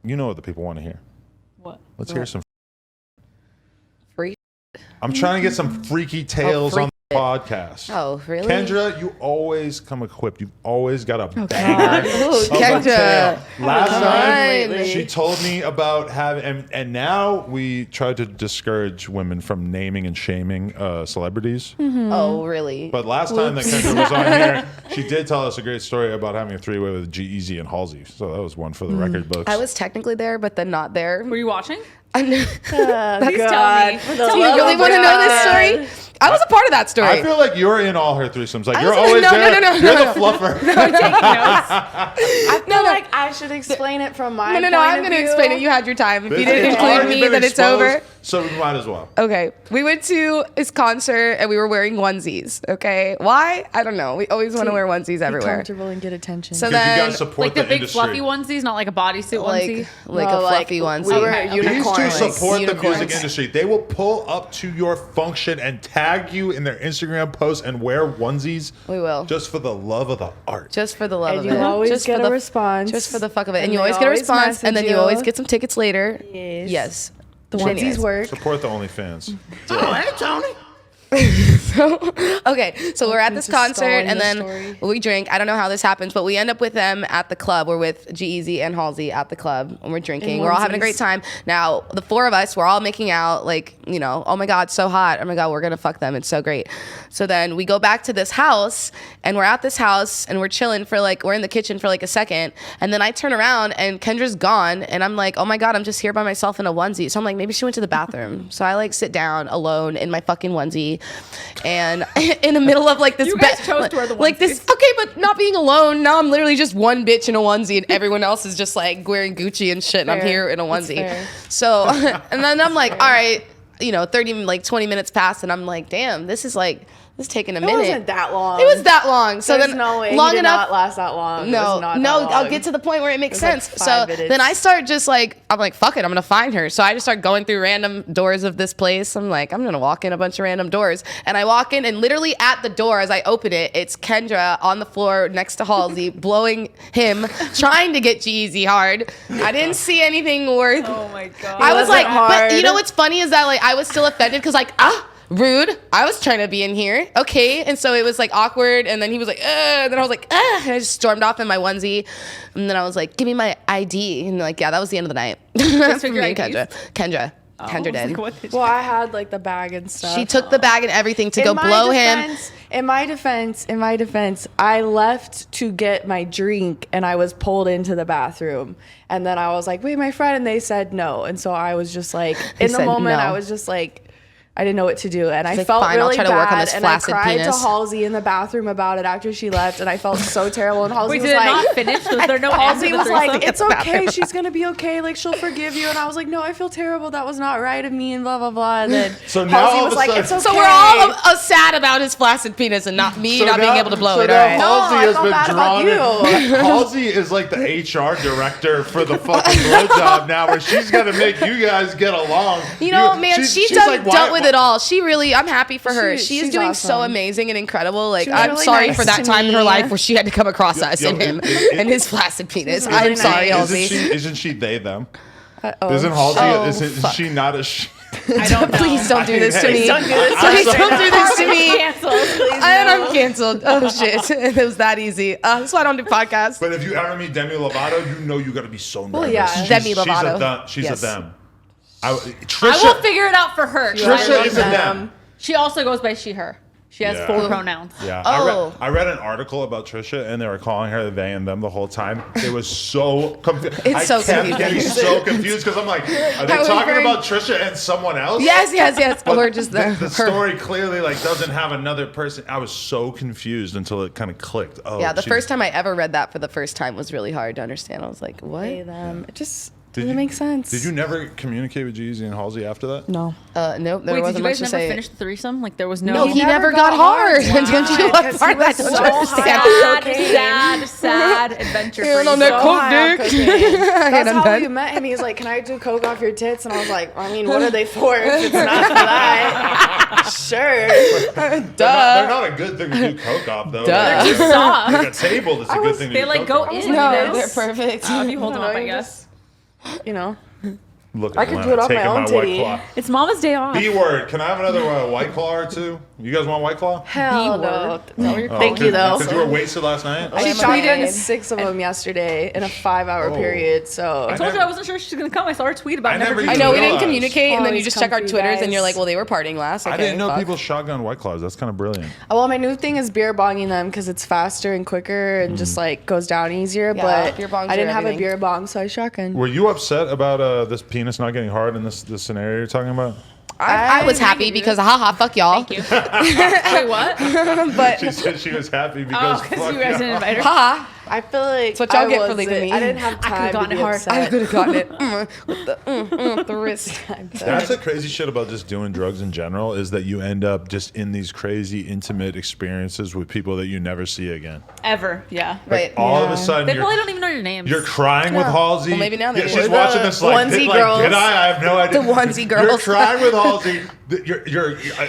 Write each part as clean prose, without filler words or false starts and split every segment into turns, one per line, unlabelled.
You know what the people want to hear.
What?
Let's hear some.
Free.
I'm trying to get some freaky tales on the podcast.
Oh, really?
Kendra, you always come equipped. You've always got a banger.
Ooh,
of a
Kendra.
tale. Last
Come
time,
on.
she told me about having, and now we try to discourage women from naming and shaming celebrities.
Oh, really?
But last time that Kendra was on here, she did tell us a great story about having a three-way with G-Eazy and Halsey. So that was one for the record books.
I was technically there, but then not there.
Were you watching?
I know.
Please tell me.
Do you really want to know this story? I was a part of that story.
I feel like you're in all her threesomes. Like,
I
you're
was-
always
no, no,
there.
no, no,
You're
no,
the fluffer.
I'm taking notes.
I feel like I should explain it from my
No, I'm going to explain it. You had your time. If you didn't
It's
include
already
me,
been
then it's
exposed,
over.
So we might as well.
Okay. We went to his concert and we were wearing onesies. Okay. Why? I don't know. We always want to wear onesies
Be
everywhere.
comfortable and get attention.
So
Because you
then,
got to support
Like the big
industry.
fluffy onesies, not like a bodysuit onesie.
like
No,
a
like,
fluffy onesie.
we were
Okay.
unicorns.
These two support the
Unicorns.
music industry. They will pull up to your function and tag you in their Instagram posts and wear onesies.
We will.
Just for the love of the art.
Just for the love
And
of
you
it.
always
just
get
for
a
the,
response.
Just for the fuck of it. And
And
you
they
always get a
always
response and then
message
you
you.
always get some tickets later.
Yes.
Yes.
The
So
onesies
anyways.
work.
Support the OnlyFans.
So, okay, so we're at this
Just
concert
stalling
and
the
then
story.
we drink. I don't know how this happens, but we end up with them at the club. We're with G-Eazy and Halsey at the club and we're drinking. We're all having a great
onesies.
time. Now, the four of us, we're all making out like, you know, oh my God, so hot. Oh my God, we're going to fuck them. It's so great. So then we go back to this house and we're at this house and we're chilling for like, we're in the kitchen for like a second. And then I turn around and Kendra's gone and I'm like, oh my God, I'm just here by myself in a onesie. So I'm like, maybe she went to the bathroom. So I like sit down alone in my fucking onesie and in the middle of like this
You guys chose to wear the
like this,
onesies.
okay, but not being alone. Now I'm literally just one bitch in a onesie and everyone else is just like wearing Gucci and shit and I'm
Fair.
here in a
That's
onesie.
fair.
So, and then I'm like, all right, you know, 20 minutes passed and I'm like, damn, this is taking a
It
minute.
wasn't that long.
It was that long. So
There's
then
no way
long
he did
enough.
not last that long. It
No,
was not
no,
that
I'll
long.
get to the point where it makes
It was like
sense.
5
So
minutes.
then I start just like, I'm like, fuck it, I'm gonna find her. So I just start going through random doors of this place. I'm like, I'm gonna walk in a bunch of random doors. And I walk in and literally at the door as I open it, it's Kendra on the floor next to Halsey, blowing him, trying to get G-Eazy hard. I didn't see anything worth.
Oh my God.
I was
wasn't
like, but
hard.
you know what's funny is that like I was still offended because like, rude. I was trying to be in here. Okay. And so it was like awkward. And then he was like, and then I was like, and I just stormed off in my onesie. And then I was like, give me my ID. And like, yeah, that was the end of the night. For
took your
me and
IDs?
Kendra.
Oh,
Kendra
I was
did.
like, what did
Well, I had like the bag and stuff.
She took the bag and everything to go
In my
blow him.
defense- In my defense, I left to get my drink and I was pulled into the bathroom. And then I was like, wait, my friend. And they said no. And so I was just like, in the
said
moment,
no.
I was just like, I didn't know what to do. And I
like,
felt
fine, I'll
really
try to
bad.
work on this
and I
flaccid
cried
penis.
to Halsey in the bathroom about it after she left. And I felt so terrible. And Halsey
Wait,
was
did it
like,
not finish? Was there no
Halsey
end to the
was like,
threesome?
it's okay. She's going to be okay. Like, she'll forgive you. And I was like, no, I feel terrible. That was not right of me and blah, blah, blah. And then
So now
Halsey
all
was
of a
like,
sudden-
it's okay.
So we're all sad about his flaccid penis and not me
So
not being
now-
able to blow
so
it.
now
All right.
No,
Halsey
I
has
felt
been
bad about
drawn in.
you.
Halsey is like the HR director for the fucking blowjob now, where she's gonna make you guys get along.
You know, man, she's
like, why-
dealt with it all. She really, I'm happy for her. She is
she's
doing so
awesome.
amazing and incredible. Like,
She was
I'm
really
sorry
nice
for that
to
time in her
me.
life where she had to come across us
yo,
and him
it-
and his flaccid penis.
really
I'm sorry,
nice.
Halsey.
Isn't she they them?
Oh.
Isn't Halsey?
Oh,
isn't
fuck.
she not a? She?
I don't know.
Please don't do this to
Hey,
me.
Don't do this to
Please
me.
don't do this to me.
Canceled.
And I'm canceled. Oh shit! It was that easy. That's why I don't do podcasts.
But if you ever meet Demi Lovato, you know you got to be so nervous.
yeah.
Demi Lovato.
She's
Yes.
a them.
I
Trisha.
will figure it out for her.
Trisha is a them.
She also goes by she, her. She has
Yeah.
full pronouns.
Yeah,
Oh.
I read an article about Trisha, and they were calling her they and them the whole time. It was so confused.
It's so
kept
confusing.
getting so confused because I'm like, are they
I was
talking
very-
about Trisha and someone else?
Yes. Or just
The
her.
story clearly like doesn't have another person. I was so confused until it kind of clicked. Oh,
Yeah, the
she's-
first time I ever read that for the first time was really hard to understand. I was like, what?
Pay them. It just
Did
doesn't
you-
make sense.
Did you never communicate with G-Eazy and Halsey after that?
No.
Nope, there
Wait, did
wasn't
you
much
guys
to
never
say.
finish the threesome? Like there was no.
No, he never
never
got
got
hard.
hard.
Don't you
Why?
what
'Cause
part
he
that
was
don't
so
you understand?
sad adventure
Yeah,
for
no,
you.
no,
So-
coke
high on
dick.
cocaine.
And
That's
I'm
how
done.
we met him. He's like, "Can I do coke off your tits?" And I was like, "I mean, what are they for? If it's not for that, sure."
They're not a good thing to do coke off though.
Duh.
Like,
They're soft.
like a table is a good thing to
They
do
like
coke
go
off.
in.
No,
you know?
they're perfect.
If you hold them up, I
you
guess.
you know.
Look,
I could do it off my
taking
own
White
titty.
Claw.
It's Mama's Day off.
B word. Can I have another White Claw or two? You guys want White Claw?
Hell no.
B-word. Is that what you're
Thank you, though.
Because you were wasted last night.
I
Lemonade.
tweeted 6 of them yesterday in a 5-hour
Oh.
period. So
I told you I wasn't sure she's gonna come. I saw her tweet about
I
never
never
drinking.
I know we didn't
realized.
communicate, and then you
Always
just check our
comfy,
Twitters, and
guys.
you're like, well, they were partying last. Okay,
I didn't know
fuck.
people shotgun White Claws. That's kind of brilliant.
well, my new thing is beer bonging them because it's faster and quicker and just like goes down easier.
Yeah,
but
beer bongs
I didn't
are
have a
everything.
beer bong, so I shotgun.
Were you upset about this penis not getting hard in this scenario you're talking about?
I was happy because haha, fuck y'all.
Thank you. Wait, what?
But
She said she was happy
Oh,
because
because
fuck
you guys
yeah.
didn't invite her.
haha,
I feel like
what y'all
I
get for
wasn't-
leaving me.
I didn't have
I could've
time to
gotten
be
it hard.
I
upset.
could have gotten it with the wrist.
That's the crazy shit about just doing drugs in general is that you end up just in these crazy intimate experiences with people that you never see again.
Ever, yeah.
Right.
All of a
Yeah.
sudden,
They
you're,
probably don't even know your names.
you're crying with Halsey.
Well, maybe now they
yeah,
do.
she's
The
watching this like,
onesie
did,
girls.
did I have no idea.
The onesie
You're
girls.
crying with Halsey.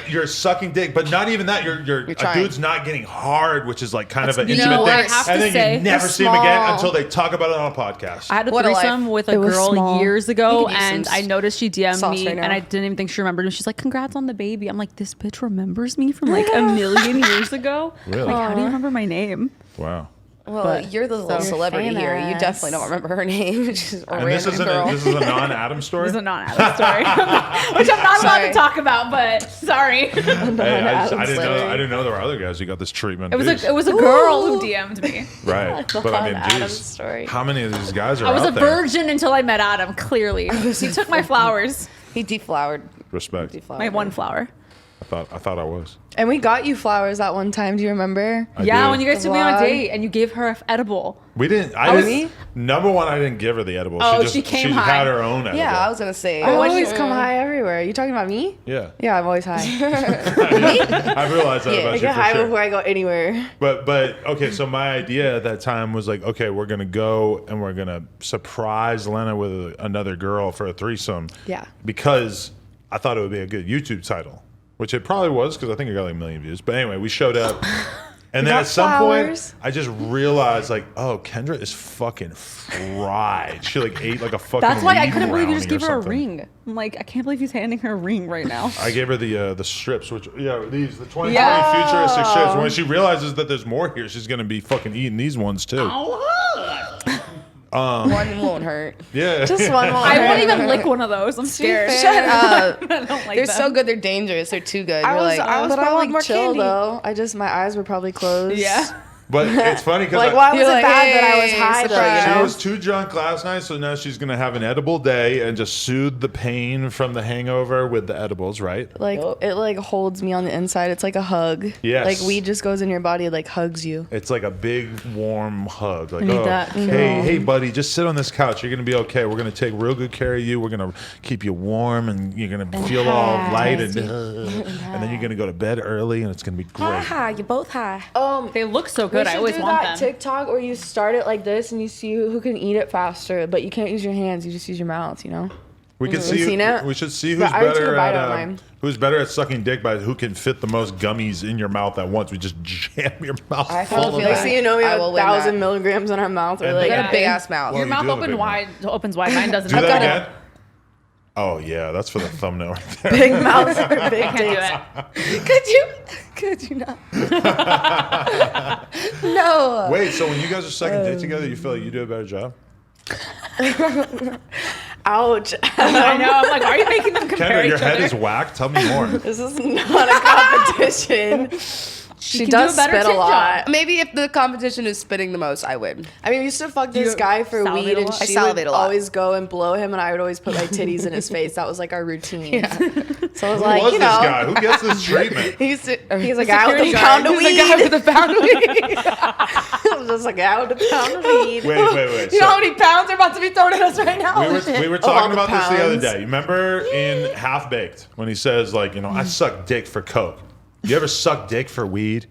You're sucking dick, but not even that. You're a
trying.
dude's not getting hard, which is like kind of an
You
intimate
know,
thing.
I have
And
to
then
say-
you never
They're
see him again
small.
until they talk about it on a podcast.
I had a
What a life.
threesome with a
It was
girl
small.
years
You
ago,
could use
and
some
I noticed she DM'd
sauce
me,
right now.
and I didn't even think she remembered. And she's like, "Congrats on the baby." I'm like, "This bitch remembers me from like a million years ago."
Really?
Like, how do you remember my name?
Wow.
Well,
But-
you're the little
so-
celebrity
You're
here. You
famous.
definitely don't remember her name. She's a
And this
random
isn't
girl.
this is a non-Adam story.
It's a non-Adam story, which I'm not allowed
Sorry.
to talk about. But sorry,
Hey, I didn't
story.
know. I didn't know there were other guys who got this treatment.
it was
Jeez.
a girl who DM'd me.
Right. But I mean,
Adam's
geez,
story.
how many of these guys are
I was
out
a
there?
virgin until I met Adam. Clearly, he took my flowers,
He deflowered.
Respect.
my one flower.
I thought I was.
And we got you flowers that one time. Do you remember?
I
Yeah,
did.
when you guys
The
took me on a
vlog.
date and you gave her an edible.
We didn't.
Really?
Number one, I didn't give her the edible.
Oh,
she
she came
She
high.
had her own edible.
Yeah, I was gonna say.
I
What
always
you-
come high everywhere. You talking about me?
Yeah.
Yeah, I'm always high.
I realized that
Yeah.
about
I
you
get
for
high
sure.
before I go anywhere.
But okay, so my idea at that time was like, okay, we're gonna go and we're gonna surprise Lena with another girl for a threesome.
Yeah.
Because I thought it would be a good YouTube title, which it probably was because I think it got like 1 million views. But anyway, we showed up. And then
got
at some
flowers.
point, I just realized, like, oh, Kendra is fucking fried. She like ate like a fucking.
That's why I
weed
couldn't believe you just
brownie
gave
or
her a
something.
ring. I'm like, I can't believe he's handing her a ring right now.
I gave her the strips, which the 2020
Yeah.
futuristic strips. When she realizes that there's more here, she's gonna be fucking eating these ones too.
One won't hurt.
Yeah,
Just one more.
I won't even lick one of those. I'm scared.
Shut up.
I don't like
They're
them.
so good. They're dangerous. They're too good.
I
You're
was,
like,
I was
but I
probably
want more
chill
candy.
though. My eyes were probably closed.
Yeah.
But it's funny because
Like, why was
You're
it
like,
bad that I was
hey,
high though?
surprise.
You
she
know?
was too drunk last night, so now she's gonna have an edible day and just soothe the pain from the hangover with the edibles, right?
Like it like holds me on the inside. It's like a hug.
Yes.
Like weed just goes in your body, like hugs you.
It's like a big warm hug. Like,
need
oh,
that.
hey, buddy, just sit on this couch. You're gonna be okay. We're gonna take real good care of you. We're gonna keep you warm, and you're gonna feel all light, and then you're gonna go to bed early, and it's gonna be great.
Haha, you're both high.
They look so good.
We
I
should
always
do
want
that
them.
TikTok where you start it like this and you see who can eat it faster, but you can't use your hands. You just use your mouth. You know.
We can
You
see.
seen it?
We should see who's
Yeah, I already took a
better
bite
at
out of mine.
who's better at sucking dick by who can fit the most gummies in your mouth at once. We just jam your mouth
I
full
feel
of
like-
that.
Next thing you know, we
I
have
will win
1,000
that.
milligrams in our mouth. We're
And
like,
You got
Yeah.
a big ass mouth.
Well,
Your
you
mouth
do have a big
opens wide. Mine doesn't.
Do
I've
that
got
again. Oh yeah, that's for the thumbnail right there.
big mouths for big
I can't
dicks.
do it.
Could you not? No.
Wait, so when you guys are sucking dick together, you feel like you do a better job?
Ouch.
I know. I'm like, why are you making them compare
Kendra, your
each
head
other?
is whack. Tell me more.
This is not a competition. She
can
does
do a better
spit a
tip
lot.
job.
Maybe if the competition is spitting the most, I win.
I mean, we used to fuck this
You
guy for
salivate
weed,
a
and
lot?
I
she
salivate
would
a lot.
always go and blow him, and I would always put my titties in his face. That was like our routine.
Yeah.
So I was
Who
like,
was
you
this
know,
guy? Who gets this treatment?
He's a
he's a guy with a
security
pound of
guard.
weed.
He's a guy with a pound of weed.
I was just a guy with a pound of weed.
Wait.
You know how many pounds are about to be thrown at us right now?
We were
all
talking
the
about this the other
pounds.
day. You remember in Half Baked when he says like, I suck dick for coke. You ever suck dick for weed?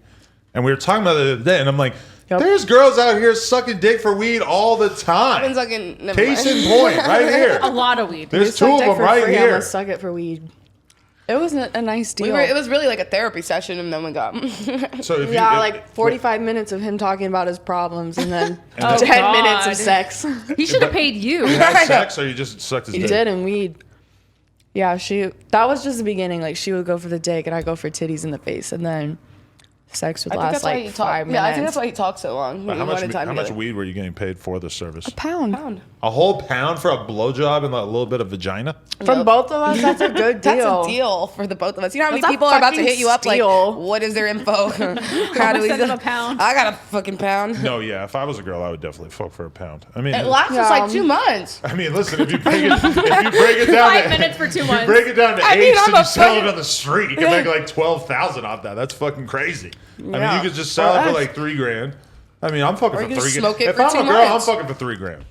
And we were talking about it the other day, and I'm like,
Yep.
there's girls out here sucking dick for weed all the
I've been
time.
sucking. Never
Case
mind.
in point, right here.
A lot of weed.
There's two
Suck
of
dick
them
for
right
free, I'm
here.
gonna suck it for weed. It was a nice deal.
It was really like a therapy session, and then we got.
So if
yeah,
you,
like 45 minutes of him talking about his problems, and then
And
10
then-
minutes
God.
of sex.
He should have paid you.
you had sex or you just sucked his
He
dick?
did, and weed. Yeah, that was just the beginning. Like, she would go for the dick, and I go for titties in the face, and then sex would last like 5 minutes.
Yeah, I think that's why he talked so long.
But
We
how
wanted time
much
together.
weed were you getting paid for the service?
Pound.
A whole pound for a blowjob and a little bit of vagina?
From
Yep.
both of us, that's a good deal.
That's a deal for the both of us. You know how many
That's a
people are about to
fucking
hit you up
steal.
like, what is their info? How
I'ma send them a pound.
I got a fucking pound.
No, yeah. If I was a girl, I would definitely fuck for a pound. I mean,
It lasts us
Yeah.
like 2 months.
I mean, listen. If you break it down
5
to
minutes for 2
if
months.
you break it down to
I mean,
eighths
I'm
and
a
you sell it
fucking-
on the street, you can make like 12,000 off that. That's fucking crazy. I mean,
Yeah.
you could just sell it for
Or
like $3 grand. I mean, I'm fucking
Or
for
you can
$3
smoke
grand.
it
If
for
I'm
2
a girl, I'm
months.
fucking for $3 grand.